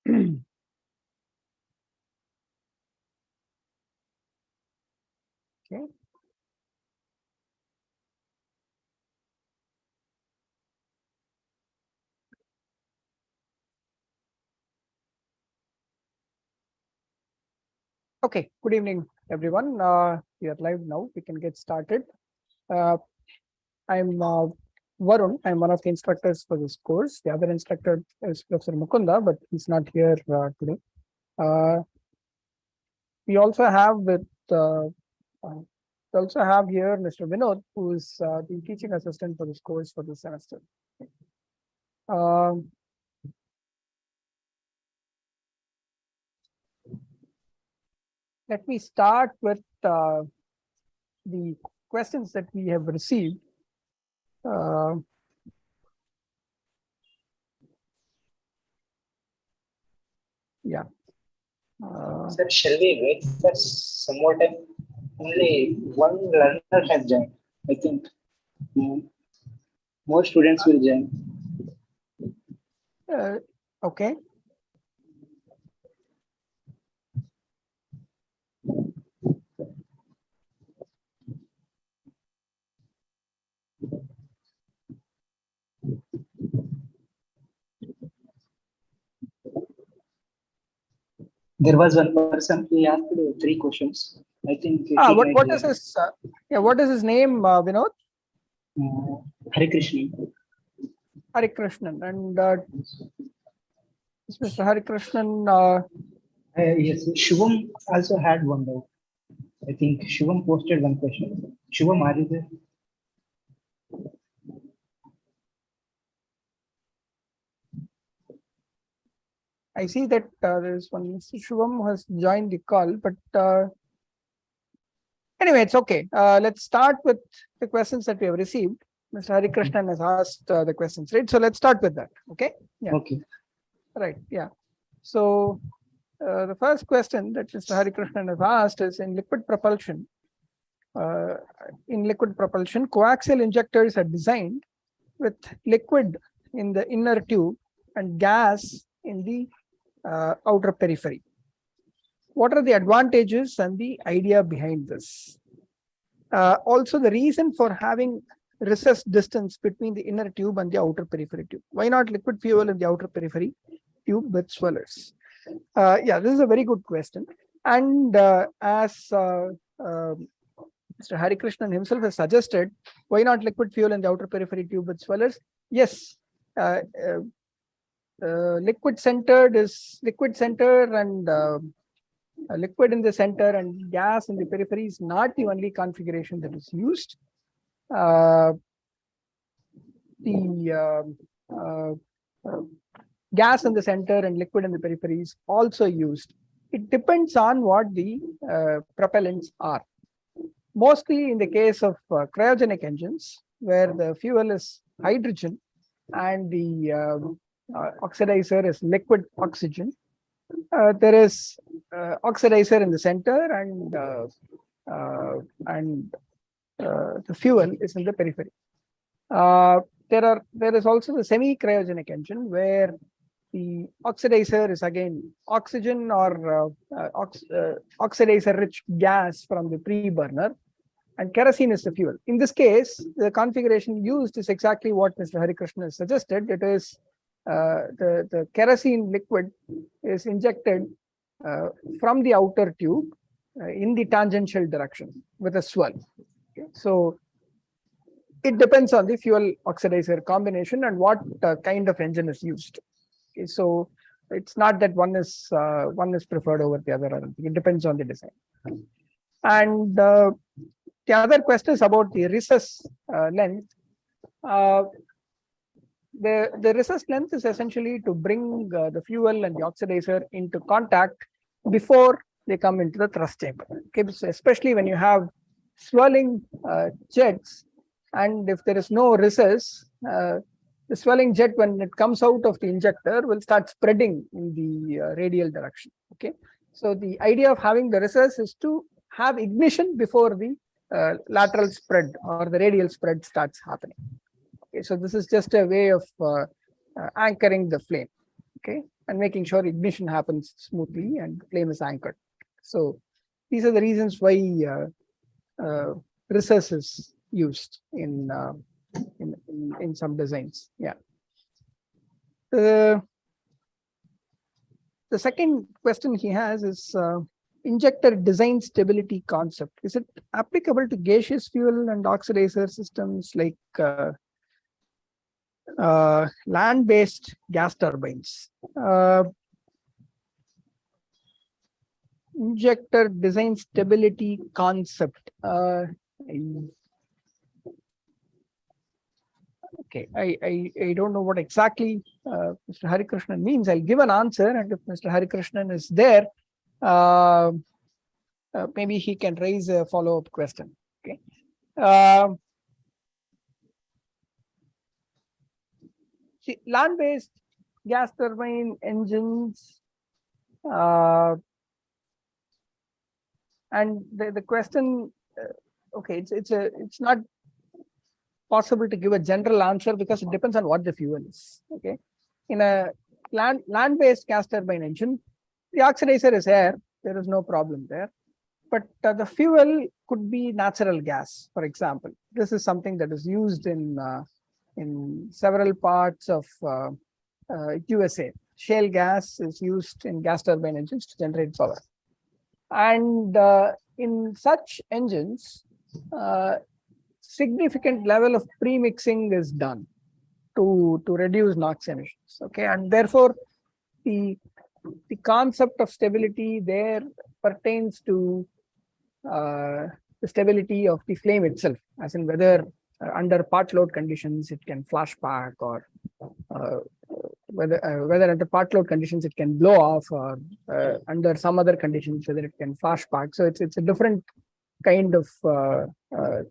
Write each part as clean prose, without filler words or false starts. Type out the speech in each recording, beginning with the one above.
Okay. Okay, good evening, everyone. We are live now. We can get started. I'm Varun. I'm one of the instructors for this course. The other instructor is Professor Mukunda, but he's not here today. We also have here Mr. Vinod, who is the teaching assistant for this course for this semester. Let me start with the questions that we have received. Yeah. Sir, shall we wait for some more time? Only one learner has joined. I think more students will join. Okay. There was one person, he asked 3 questions. I think. What is his? What is his name, Vinod? Hare Krishnan. Hare Krishnan, and Mr. Hare Krishnan. Yes, Shivam also had one doubt. I think Shivam posted one question. Shivam, are you there? I see that there is one Mr. Shivam who has joined the call, but anyway, it's okay. Let's start with the questions that we have received. Mr. Hare Krishnan has asked the questions, right? So let's start with that. Okay. Yeah. Okay. Right. Yeah. So the first question that Mr. Hare Krishnan has asked is in liquid propulsion. Coaxial injectors are designed with liquid in the inner tube and gas in the outer periphery. What are the advantages and the idea behind this? Also, the reason for having recessed distance between the inner tube and the outer periphery tube. Why not liquid fuel in the outer periphery tube with swellers? Yeah, this is a very good question. And as Mr. Hare Krishnan himself has suggested, why not liquid fuel in the outer periphery tube with swellers? Yes, liquid centered and liquid in the center and gas in the periphery is not the only configuration that is used. Gas in the center and liquid in the periphery is also used. It depends on what the propellants are. Mostly in the case of cryogenic engines, where the fuel is hydrogen and the oxidizer is liquid oxygen, there is oxidizer in the center and the fuel is in the periphery. There is also the semi-cryogenic engine where the oxidizer is again oxygen or oxidizer-rich gas from the pre-burner, and kerosene is the fuel. In this case, the configuration used is exactly what Mr. Hare Krishnan has suggested. It is the kerosene liquid is injected from the outer tube in the tangential direction with a swell. Okay. So it depends on the fuel oxidizer combination and what kind of engine is used. Okay. So it's not that one is preferred over the other. It depends on the design. And the other question is about the recess length. The recess length is essentially to bring the fuel and the oxidizer into contact before they come into the thrust chamber. Okay, so especially when you have swirling jets, and if there is no recess, the swirling jet, when it comes out of the injector, will start spreading in the radial direction. Okay, so the idea of having the recess is to have ignition before the lateral spread or the radial spread starts happening. Okay, so this is just a way of anchoring the flame. Okay, and making sure ignition happens smoothly and flame is anchored. So these are the reasons why recess is used in some designs. Yeah. The second question he has is injector design stability concept. Is it applicable to gaseous fuel and oxidizer systems like land-based gas turbines? Injector design stability concept. Okay, I don't know what exactly Mr. Harikrishnan means. I'll give an answer, and if Mr. Harikrishnan is there, maybe he can raise a follow-up question. Okay. See, land-based gas turbine engines, and the question, okay, it's not possible to give a general answer because it depends on what the fuel is. Okay, in a land-based gas turbine engine, the oxidizer is air. There is no problem there. But the fuel could be natural gas, for example. This is something that is used in several parts of USA. Shale gas is used in gas turbine engines to generate power. And in such engines, significant level of premixing is done to reduce NOx emissions. Okay, and therefore the concept of stability there pertains to the stability of the flame itself, as in whether under part load conditions it can flash back, or whether under part load conditions it can blow off, or under some other conditions whether it can flash back. So it's a different kind of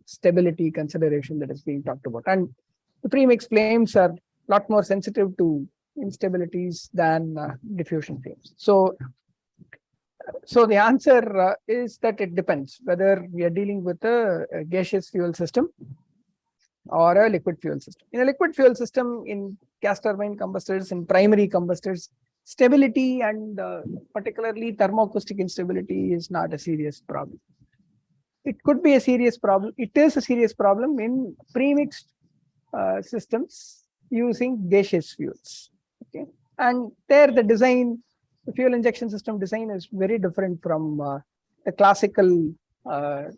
stability consideration that is being talked about. And the premix flames are a lot more sensitive to instabilities than diffusion flames. So the answer is that it depends whether we are dealing with a gaseous fuel system or a liquid fuel system. In a liquid fuel system, in gas turbine combustors, in primary combustors, stability and particularly thermoacoustic instability is not a serious problem. It could be a serious problem. It is a serious problem in premixed systems using gaseous fuels. Okay, and there the design, the fuel injection system design is very different from the classical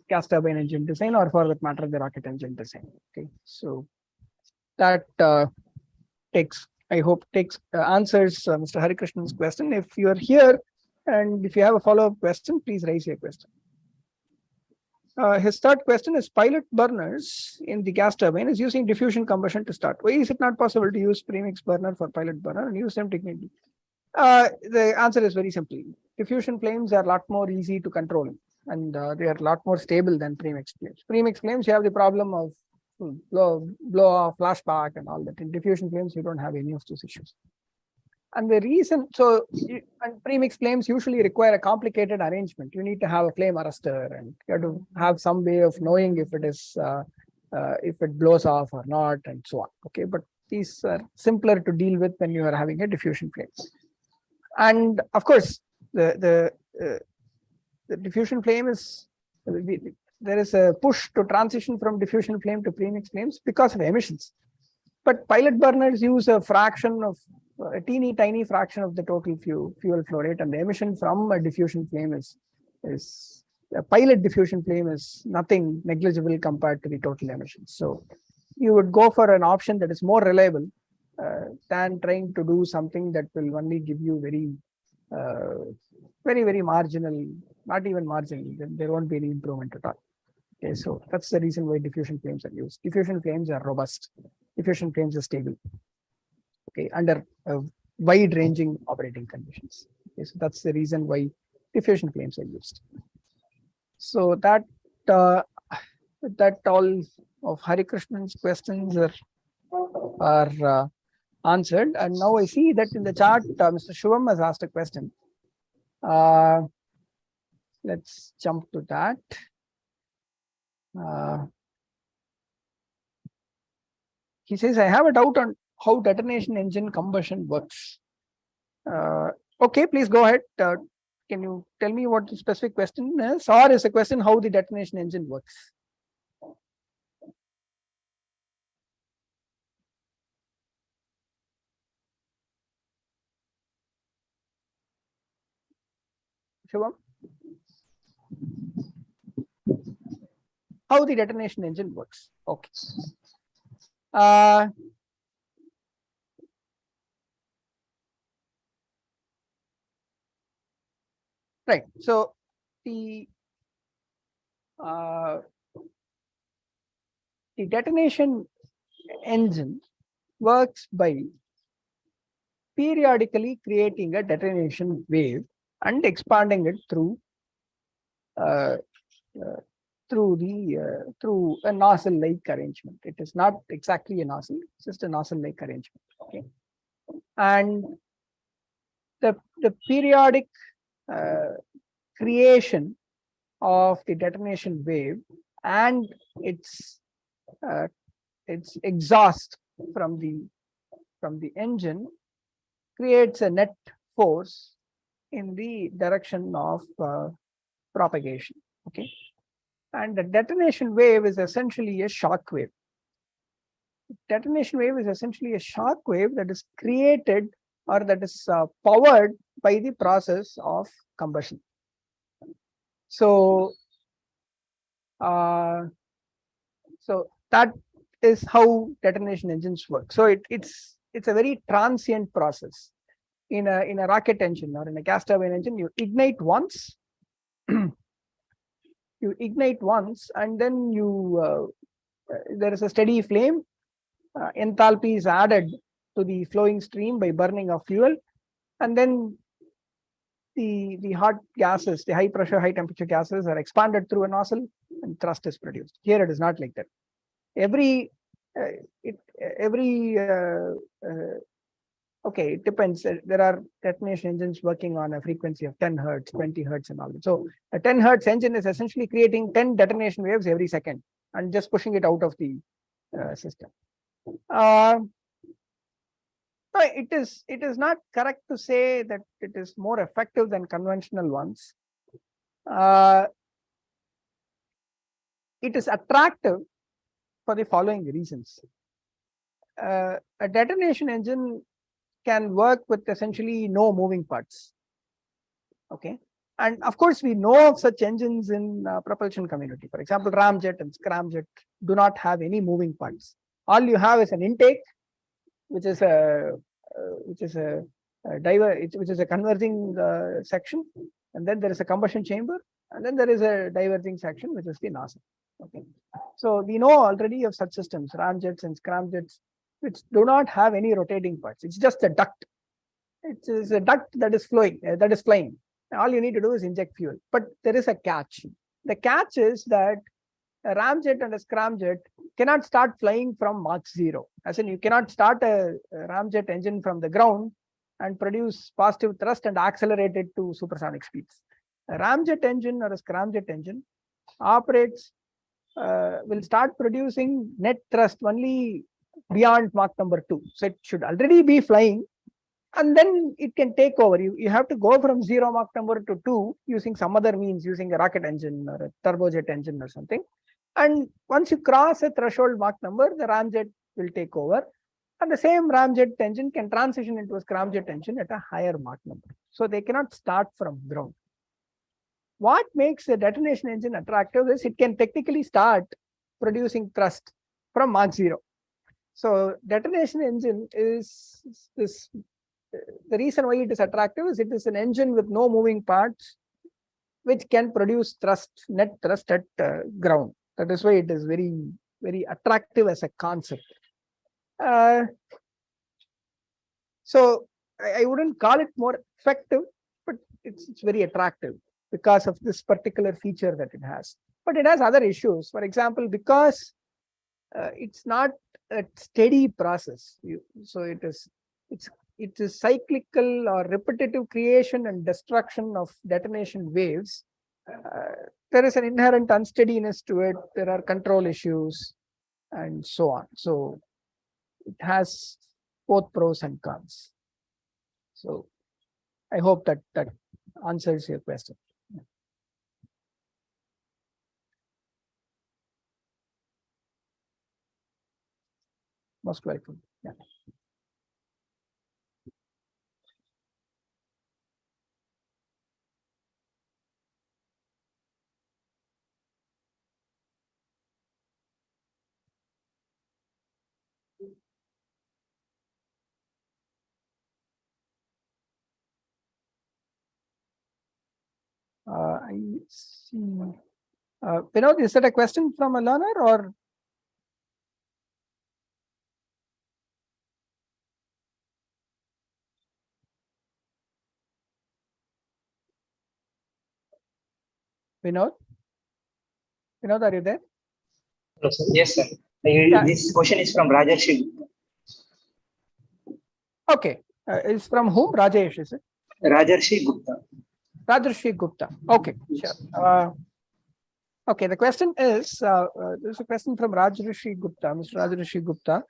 gas turbine engine design, or for that matter, the rocket engine design. Okay, so that I hope answers Mr. Harikrishnan's question. If you are here and if you have a follow-up question, please raise your question. His third question is, pilot burners in the gas turbine is using diffusion combustion to start. Why is it not possible to use premix burner for pilot burner and use them technically? The answer is very simple. Diffusion flames are a lot more easy to control, and they are a lot more stable than premix flames. Premix flames, you have the problem of blow off, flashback, and all that. In diffusion flames, you don't have any of those issues. And the reason, and premix flames usually require a complicated arrangement. You need to have a flame arrestor, and you have to have some way of knowing if it is if it blows off or not, and so on. Okay, but these are simpler to deal with when you are having a diffusion flame. And of course, the diffusion flame is, there is a push to transition from diffusion flame to premix flames because of emissions. But pilot burners use a fraction of a teeny tiny fraction of the total fuel flow rate, and the emission from a diffusion flame is a pilot diffusion flame is nothing negligible compared to the total emissions. So you would go for an option that is more reliable than trying to do something that will only give you very marginal, not even marginal. There won't be any improvement at all. Okay, so that's the reason why diffusion flames are used. Diffusion flames are robust. Diffusion flames are stable. Okay, under wide-ranging operating conditions. Okay, so that's the reason why diffusion flames are used. So that all of Harikrishnan's questions are answered. And now I see that in the chart, Mr. Shivam has asked a question. Let's jump to that. He says, I have a doubt on how detonation engine combustion works. Okay, please go ahead. Can you tell me what the specific question is, or is the question how the detonation engine works? Shivam? How the detonation engine works. Okay. Right. So the detonation engine works by periodically creating a detonation wave and expanding it through uh, uh, through a nozzle-like arrangement. It is not exactly a nozzle; it's just a nozzle-like arrangement. Okay, and the periodic uh, creation of the detonation wave and its uh, its exhaust from the engine creates a net force in the direction of propagation. Okay, and the detonation wave is essentially a shock wave. Detonation wave is essentially a shock wave that is created or that is powered by the process of combustion. So, so that is how detonation engines work. So it's a very transient process. In a rocket engine or in a gas turbine engine, you ignite once, and then there is a steady flame. Enthalpy is added to the flowing stream by burning of fuel, and then the hot gases, the high pressure, high temperature gases are expanded through a nozzle and thrust is produced. Here it is not like that. Every okay, it depends. There are detonation engines working on a frequency of 10 hertz, 20 hertz, and all that. So a 10 hertz engine is essentially creating 10 detonation waves every second and just pushing it out of the system. It is not correct to say that it is more effective than conventional ones. It is attractive for the following reasons. A detonation engine can work with essentially no moving parts. Okay, and of course we know of such engines in propulsion community. For example, ramjet and scramjet do not have any moving parts. All you have is an intake, which is a which is a converging section, and then there is a combustion chamber, and then there is a diverging section, which is the nozzle. Okay, so we know already of such systems, ramjets and scramjets, which do not have any rotating parts. It's just a duct. It is a duct that is flowing, that is flying. All you need to do is inject fuel. But there is a catch. The catch is that a ramjet and a scramjet cannot start flying from Mach 0. As in, you cannot start a ramjet engine from the ground and produce positive thrust and accelerate it to supersonic speeds. A ramjet engine or a scramjet engine operates, will start producing net thrust only beyond Mach number 2. So it should already be flying, and then it can take over. You have to go from 0 Mach number to 2 using some other means, using a rocket engine or a turbojet engine or something. And once you cross a threshold Mach number, the ramjet will take over. And the same ramjet engine can transition into a scramjet engine at a higher Mach number. So they cannot start from ground. What makes a detonation engine attractive is it can technically start producing thrust from Mach 0. So detonation engine is this. The reason why it is attractive is it is an engine with no moving parts, which can produce thrust, net thrust at ground. That is why it is very, very attractive as a concept. So I wouldn't call it more effective, but it's very attractive because of this particular feature that it has. But it has other issues. For example, because it's not a steady process. So it is cyclical or repetitive creation and destruction of detonation waves. There is an inherent unsteadiness to it. There are control issues and so on. So it has both pros and cons. So I hope that answers your question. Most welcome. Yeah. I see. Vinod, is that a question from a learner or? Vinod? Vinod, are you there? Hello, sir. Yes, sir. Yeah. This question is from Rajarshi. Okay. It's from whom? Rajesh, is it? Rajarshi Gupta. Rajarshi Gupta. Okay, sure. Okay, the question is, there's a question from Rajarshi Gupta, Mr. Rajarshi Gupta.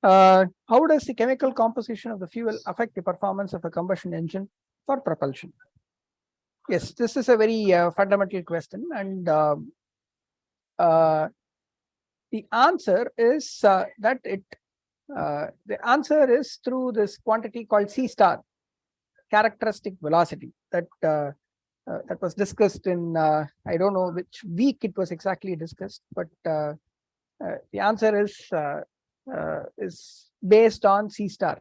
How does the chemical composition of the fuel affect the performance of a combustion engine for propulsion? Yes, this is a very fundamental question, and the answer is that the answer is through this quantity called C star, characteristic velocity, that that was discussed in I don't know which week it was exactly discussed, but the answer is based on C star,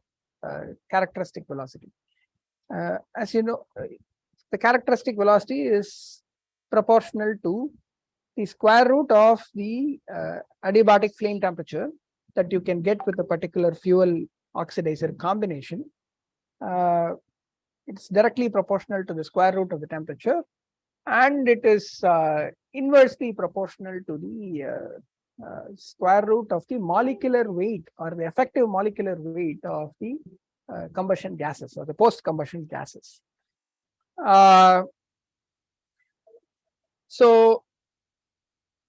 characteristic velocity. As you know, the characteristic velocity is proportional to the square root of the adiabatic flame temperature that you can get with a particular fuel oxidizer combination. It's directly proportional to the square root of the temperature, and it is inversely proportional to the square root of the molecular weight or the effective molecular weight of the combustion gases or the post-combustion gases. So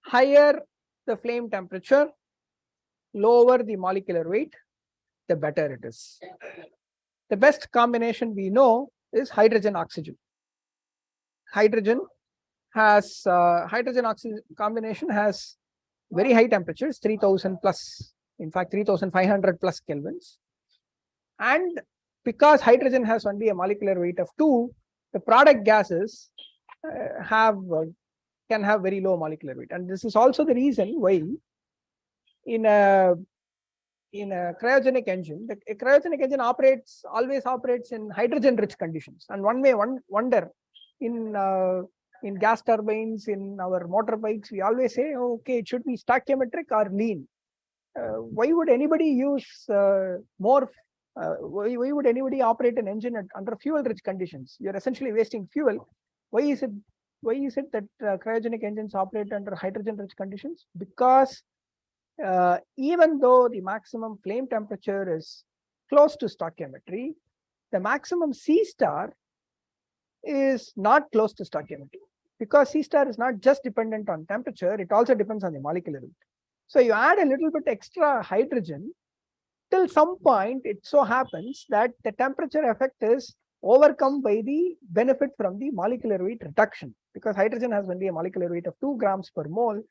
higher the flame temperature, lower the molecular weight, the better it is. The best combination we know is hydrogen oxygen. Hydrogen oxygen combination has very high temperatures, 3000 plus, in fact 3500 plus kelvins. And because hydrogen has only a molecular weight of 2, the product gases can have very low molecular weight. And this is also the reason why in a cryogenic engine, a cryogenic engine always operates in hydrogen-rich conditions. And one may wonder, in gas turbines, in our motorbikes, we always say, oh, okay, it should be stoichiometric or lean. Why would anybody use why would anybody operate an engine under fuel-rich conditions? You're essentially wasting fuel. Why is it that cryogenic engines operate under hydrogen-rich conditions? Because even though the maximum flame temperature is close to stoichiometry, the maximum C star is not close to stoichiometry, because C star is not just dependent on temperature, it also depends on the molecular weight. So you add a little bit extra hydrogen, till some point it so happens that the temperature effect is overcome by the benefit from the molecular weight reduction, because hydrogen has only a molecular weight of 2 grams per mole.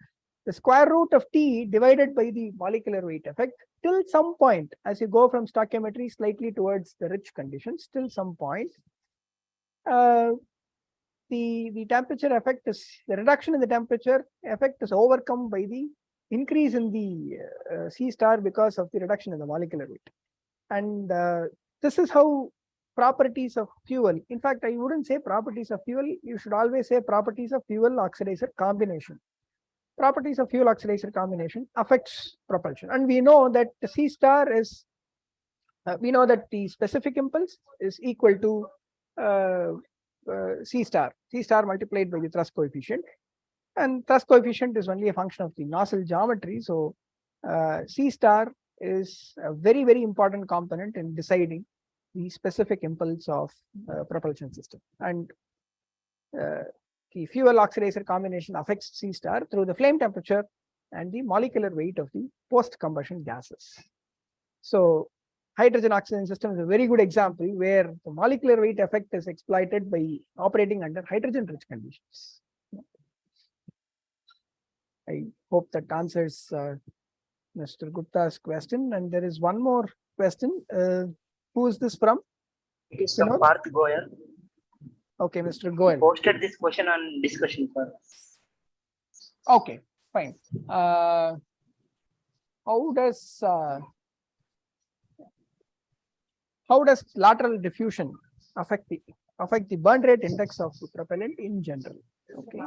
The square root of T divided by the molecular weight effect, till some point, as you go from stoichiometry slightly towards the rich conditions, till some point, the temperature effect is, the reduction in the temperature effect is overcome by the increase in the C star because of the reduction in the molecular weight. And this is how properties of fuel, in fact, I wouldn't say properties of fuel, you should always say properties of fuel oxidizer combination. Properties of fuel oxidizer combination affects propulsion. And we know that the C star is, we know that the specific impulse is equal to C star multiplied by the thrust coefficient. And thrust coefficient is only a function of the nozzle geometry. So C star is a very, very important component in deciding the specific impulse of propulsion system. And the fuel oxidizer combination affects C star through the flame temperature and the molecular weight of the post-combustion gases. So hydrogen oxygen system is a very good example where the molecular weight effect is exploited by operating under hydrogen rich conditions. I hope that answers Mr. Gupta's question. And there is one more question. Who is this from? It is from Parth Goyal. Okay, Mr. Goyal. Posted this question on discussion for us. Okay, fine. How does lateral diffusion affect the burn rate index of the propellant in general? Okay.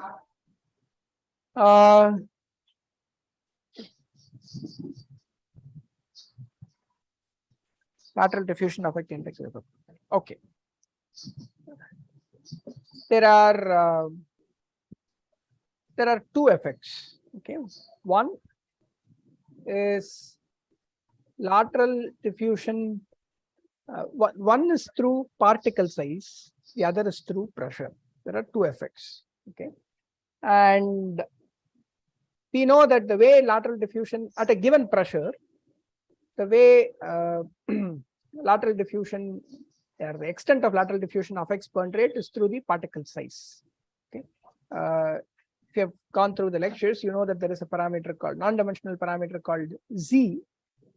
Lateral diffusion affect the index of the propellant. Okay. There are two effects. Okay, one is lateral diffusion. One is through particle size, the other is through pressure. There are two effects. Okay, and we know that the way lateral diffusion at a given pressure, the way lateral diffusion or the extent of lateral diffusion affects burn rate is through the particle size. Okay. If you have gone through the lectures, you know that there is a parameter called non-dimensional parameter called Z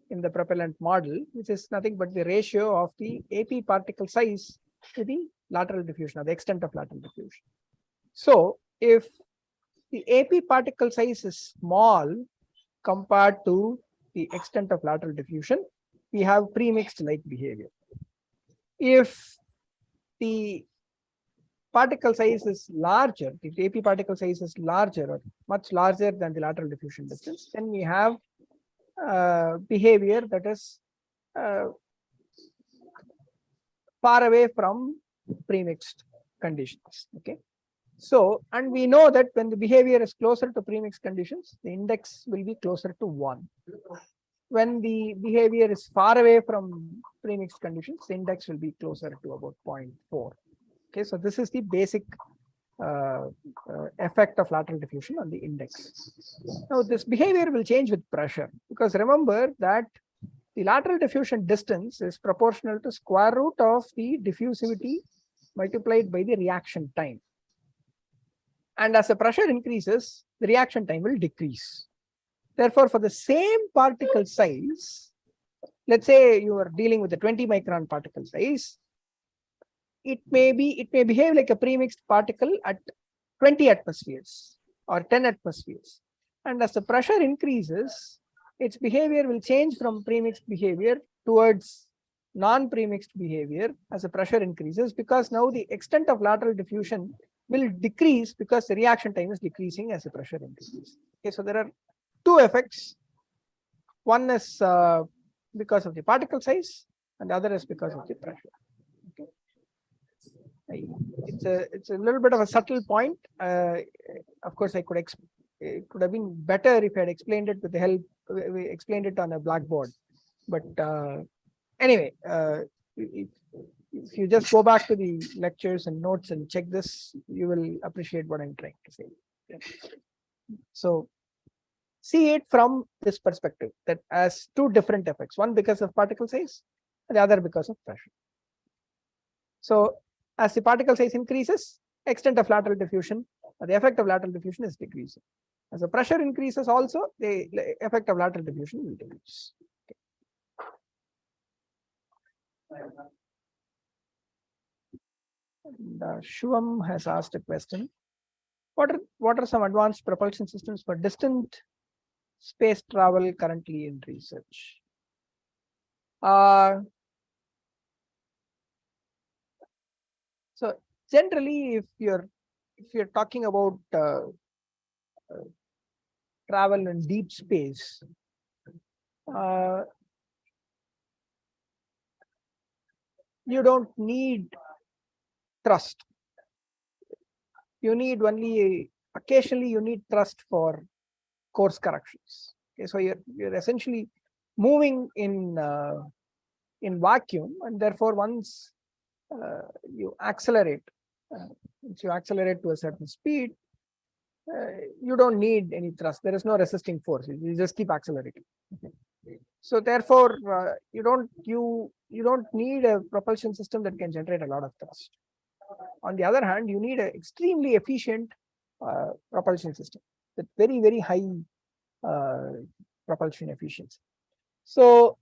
in the propellant model, which is nothing but the ratio of the AP particle size to the lateral diffusion or the extent of lateral diffusion. So if the AP particle size is small compared to the extent of lateral diffusion, we have premixed like behavior. If the particle size is larger, the AP particle size is larger or much larger than the lateral diffusion distance, then we have behavior that is far away from premixed conditions. Okay, so and we know that when the behavior is closer to premixed conditions, the index will be closer to 1. When the behavior is far away from premixed conditions, the index will be closer to about 0.4. Okay, so this is the basic effect of lateral diffusion on the index. Now, this behavior will change with pressure, because remember that the lateral diffusion distance is proportional to square root of the diffusivity multiplied by the reaction time. And as the pressure increases, the reaction time will decrease. Therefore, for the same particle size, let's say you are dealing with a 20 micron particle size, it may behave like a premixed particle at 20 atmospheres or 10 atmospheres. And as the pressure increases, its behavior will change from premixed behavior towards non-premixed behavior as the pressure increases, because now the extent of lateral diffusion will decrease because the reaction time is decreasing as the pressure increases. Okay, so there are two effects. One is because of the particle size, and the other is because of the pressure. Okay. It's a little bit of a subtle point. Of course, it could have been better if I had explained it with the help. We explained it on a blackboard. But anyway, if you just go back to the lectures and notes and check this, you will appreciate what I'm trying to say. Yeah. So see it from this perspective, that as two different effects, one because of particle size and the other because of pressure. So as the particle size increases, extent of lateral diffusion, or the effect of lateral diffusion is decreasing. As the pressure increases also, the effect of lateral diffusion will decrease. Okay. And, Shivam has asked a question. What are some advanced propulsion systems for distant space travel currently in research? So generally, if you're talking about travel in deep space, you don't need thrust. You need only occasionally you need thrust for course corrections. Okay, so you're essentially moving in vacuum, and therefore once you accelerate to a certain speed, you don't need any thrust. There is no resisting force. You just keep accelerating. Okay. So therefore, you don't need a propulsion system that can generate a lot of thrust. On the other hand, you need an extremely efficient propulsion system with very high propulsion efficiency. So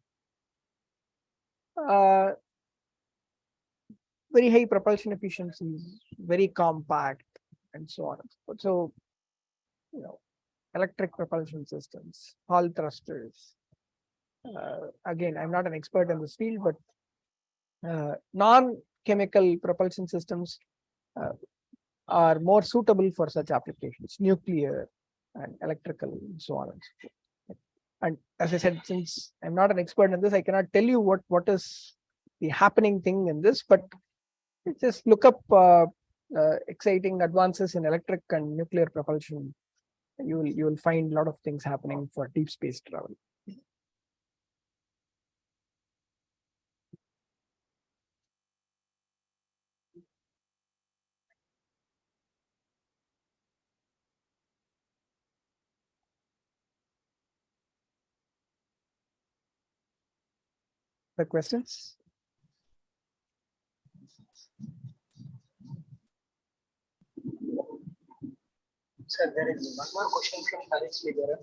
very high propulsion efficiency, very compact, and so on. So, electric propulsion systems, hall thrusters. Again, I'm not an expert in this field, but non-chemical propulsion systems are more suitable for such applications, nuclear and electrical, and so on and so forth. And as I said, since I'm not an expert in this, I cannot tell you what is the happening thing in this, but just look up exciting advances in electric and nuclear propulsion. You will find a lot of things happening for deep space travel. The questions? Sir, there is one more question from Harish Ligara.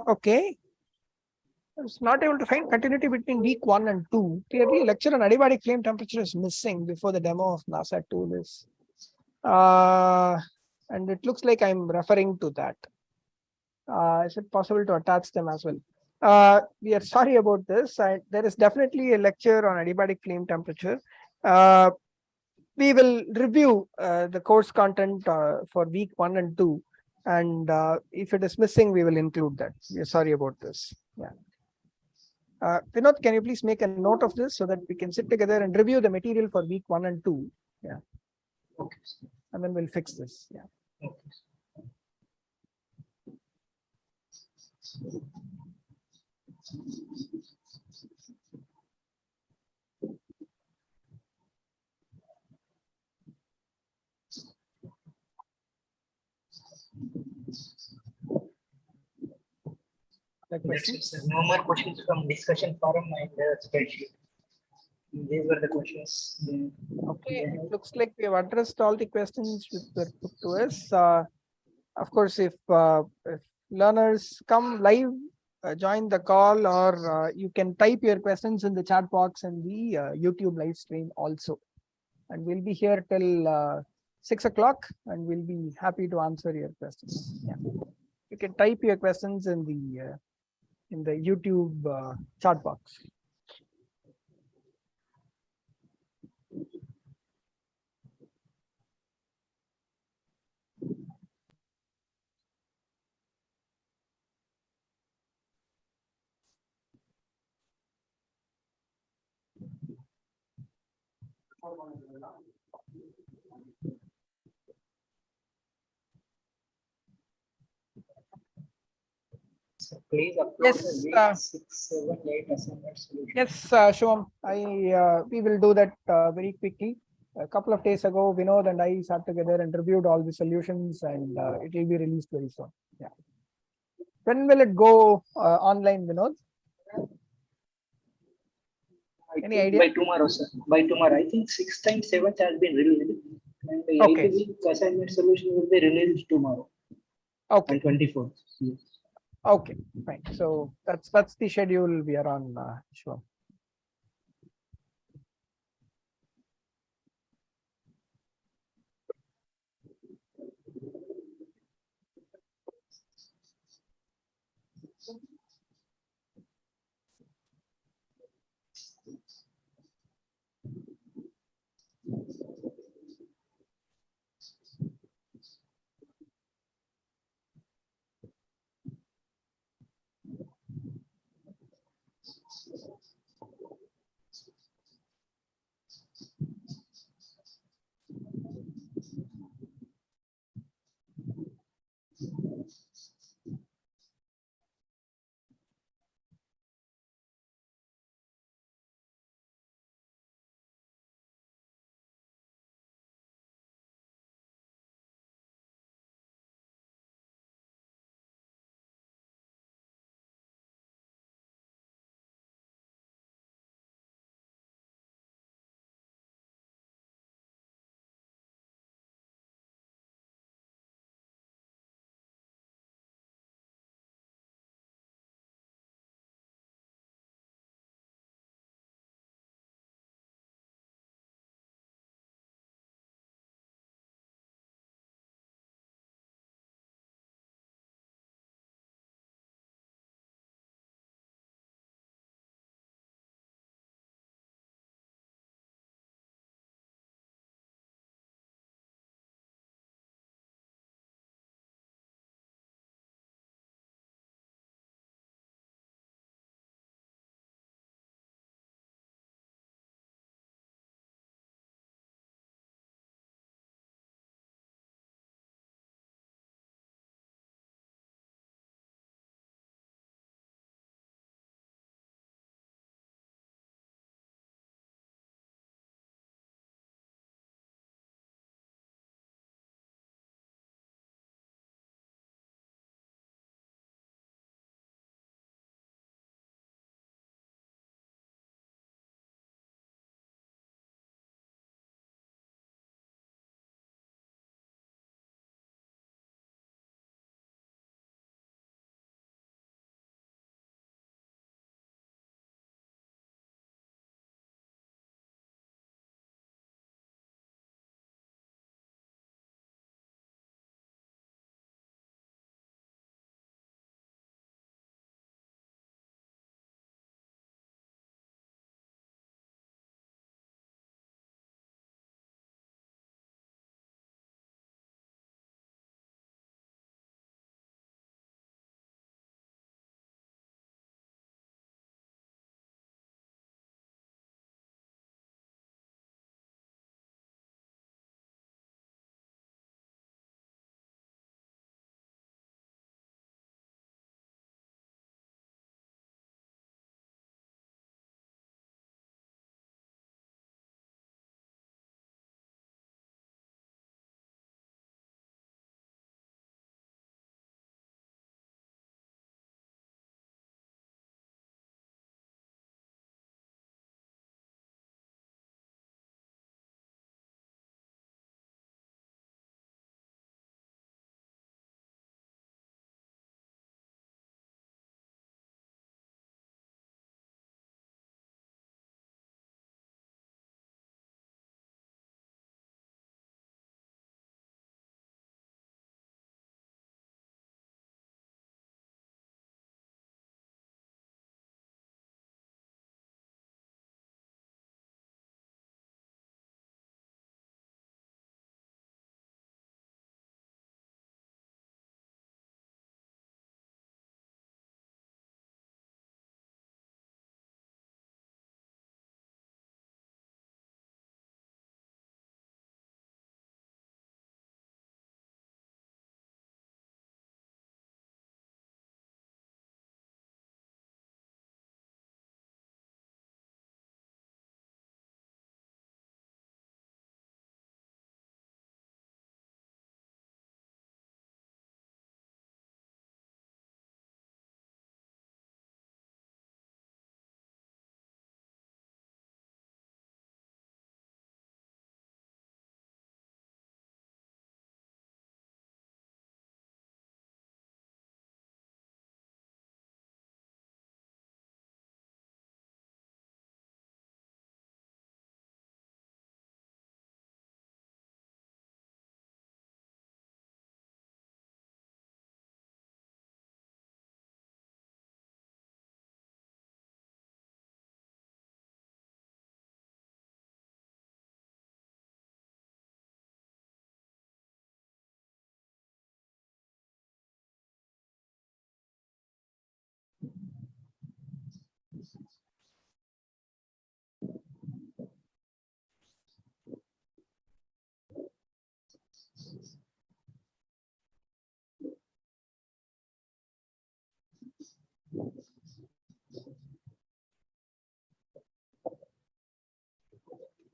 Okay. I was not able to find continuity between week 1 and 2. Clearly, lecture on adiabatic flame temperature is missing before the demo of NASA tool is. And it looks like I'm referring to that. Is it possible to attach them as well? We are sorry about this. There is definitely a lecture on adiabatic flame temperature. We will review the course content for week 1 and 2. And if it is missing, we will include that. We are sorry about this. Yeah. Vinod, can you please make a note of this so that we can sit together and review the material for week 1 and 2? Yeah. Okay. And then we'll fix this. Yeah. Okay. No more questions from discussion forum and spreadsheet. These were the questions. Okay, it looks like we have addressed all the questions which were put to us. Of course, if learners come live, join the call, or you can type your questions in the chat box in the YouTube live stream also. And we'll be here till 6 o'clock, and we'll be happy to answer your questions. Yeah. You can type your questions in the YouTube chat box. So please upload Yes, the week 6, 7, 8 assignment solution. Yes, Shivam, we will do that very quickly. A couple of days ago, Vinod and I sat together and reviewed all the solutions, and it will be released very soon. Yeah. When will it go online, Vinod? Any idea? By tomorrow, sir. By tomorrow. I think 6th and 7th has been released. And the Okay. 8th week assignment solution will be released tomorrow. Okay. On 24th. Yes. Okay, fine. So that's the schedule we are on, Shivam.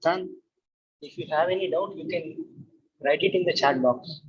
Then, if you have any doubt, you can write it in the chat box.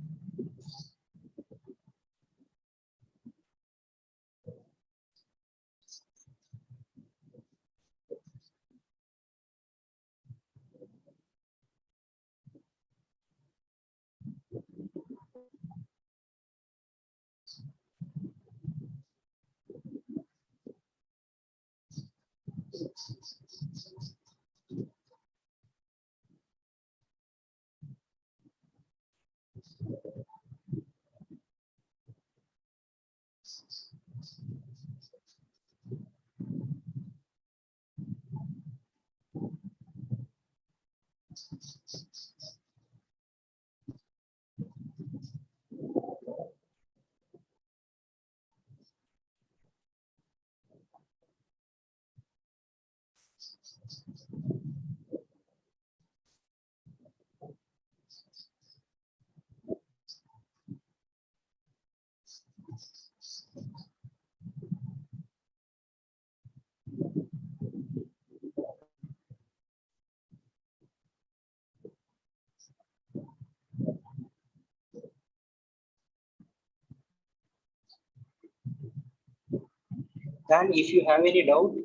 Then, if you have any doubt,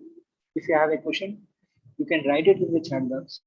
if you have a question, you can write it in the chat box.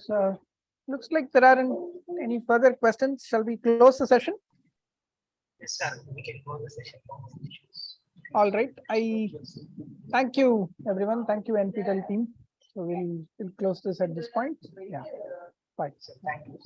So looks like there aren't any further questions. Shall we close the session? Yes, sir. We can close the session. All right. I thank you, everyone. Thank you, NPTEL team. So we'll close this at this point. Yeah. Bye. So thank you.